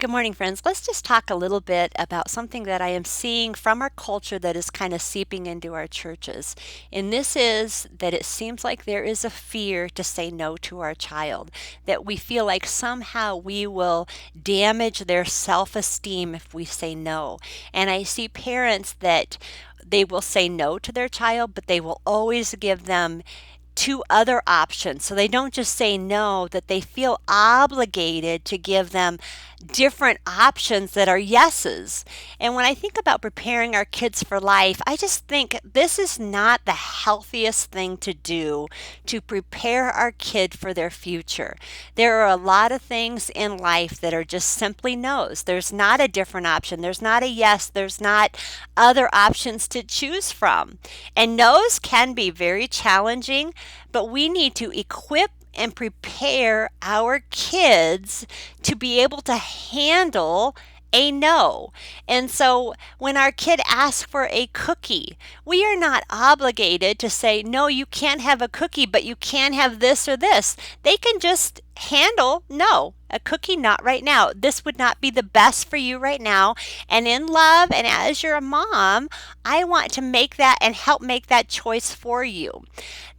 Good morning, friends. Let's just talk a little bit about something that I am seeing from our culture that is kind of seeping into our churches. And this is that it seems like there is a fear to say no to our child, that we feel like somehow we will damage their self esteem if we say no. And I see parents that they will say no to their child, but they will always give them two other options. So they don't just say no, that they feel obligated to give them different options that are yeses. And when I think about preparing our kids for life, I just think this is not the healthiest thing to do to prepare our kid for their future. There are a lot of things in life that are just simply no's. There's not a different option. There's not a yes. There's not other options to choose from. And no's can be very challenging, but we need to equip and prepare our kids to be able to handle a no. And so when our kid asks for a cookie, we are not obligated to say, no, you can't have a cookie, but you can have this or this. They can just handle no. A cookie, not right now. This would not be the best for you right now. And in love, and as you're a mom, I want to make that and help make that choice for you.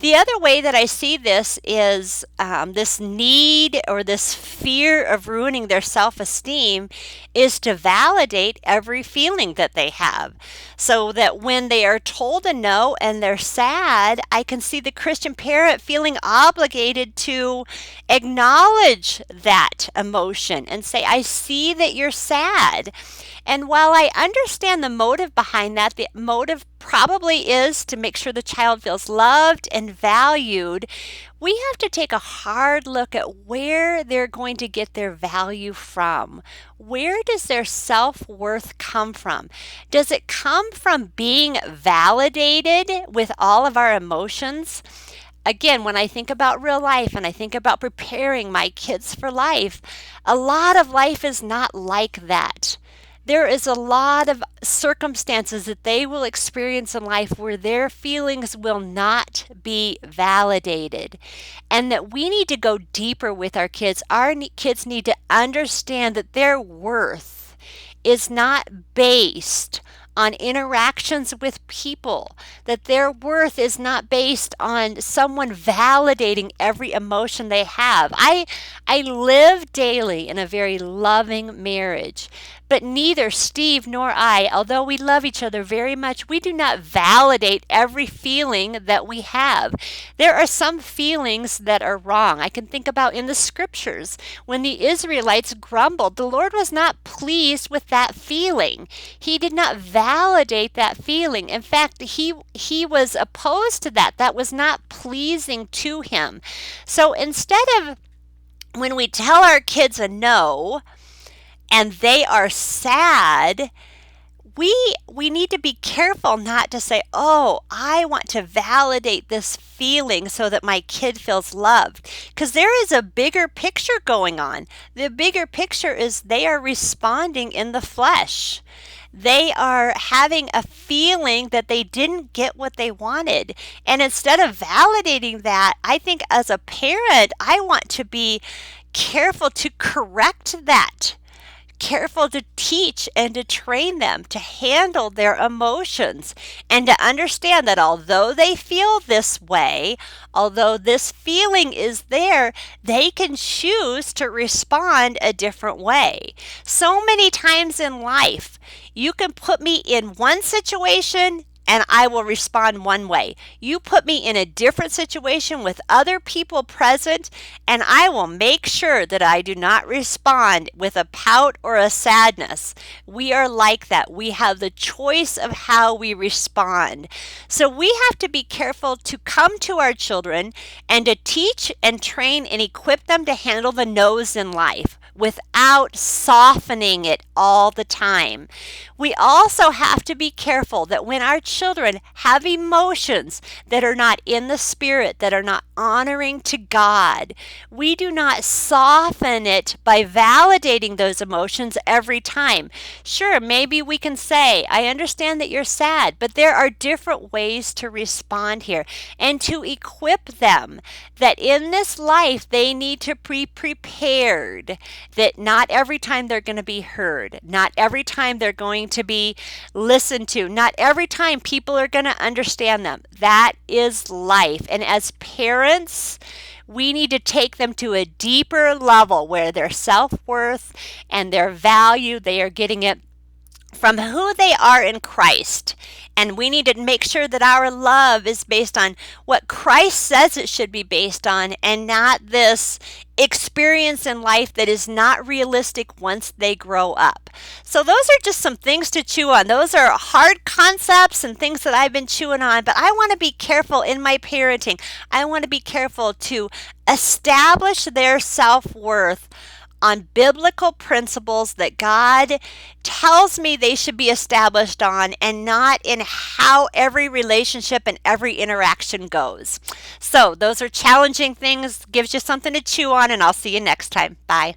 The other way that I see this is this need or this fear of ruining their self esteem is to validate every feeling that they have. So that when they are told a no and they're sad, I can see the Christian parent feeling obligated to acknowledge that emotion and say, I see that you're sad. And while I understand the motive behind that, the motive probably is to make sure the child feels loved and valued. We have to take a hard look at where they're going to get their value from. Where does their self-worth come from? Does it come from being validated with all of our emotions? Again, when I think about real life and I think about preparing my kids for life, a lot of life is not like that. There is a lot of circumstances that they will experience in life where their feelings will not be validated, and that we need to go deeper with our kids. Our kids need to understand that their worth is not based on interactions with people, that their worth is not based on someone validating every emotion they have. I live daily in a very loving marriage, but neither Steve nor I, although we love each other very much, we do not validate every feeling that we have. There are some feelings that are wrong. I can think about in the scriptures when the Israelites grumbled, the Lord was not pleased with that feeling. He did not validate that feeling. In fact, he was opposed to that. That was not pleasing to him. So instead of when we tell our kids a no and they are sad, we need to be careful not to say, oh, I want to validate this feeling so that my kid feels loved. Because there is a bigger picture going on. The bigger picture is they are responding in the flesh. They are having a feeling that they didn't get what they wanted. And instead of validating that, I think as a parent, I want to be careful to correct that. Careful to teach and to train them to handle their emotions and to understand that although they feel this way, although this feeling is there, they can choose to respond a different way. So many times in life, you can put me in one situation and I will respond one way. You put me in a different situation with other people present, and I will make sure that I do not respond with a pout or a sadness. We are like that. We have the choice of how we respond. So we have to be careful to come to our children and to teach and train and equip them to handle the no's in life without softening it all the time. We also have to be careful that when our children have emotions that are not in the spirit, that are not honoring to God, we do not soften it by validating those emotions every time. Sure, maybe we can say, I understand that you're sad, but there are different ways to respond here, and to equip them that in this life they need to be prepared. that not every time they're going to be heard, not every time they're going to be listened to, not every time people are going to understand them. That is life. And as parents, we need to take them to a deeper level where their self-worth and their value, they are getting it from who they are in Christ. And we need to make sure that our love is based on what Christ says it should be based on, and not this experience in life that is not realistic once they grow up. So those are just some things to chew on. Those are hard concepts and things that I've been chewing on, but I want to be careful in my parenting. I want to be careful to establish their self-worth on biblical principles that God tells me they should be established on, and not in how every relationship and every interaction goes. So those are challenging things, gives you something to chew on, and I'll see you next time. Bye.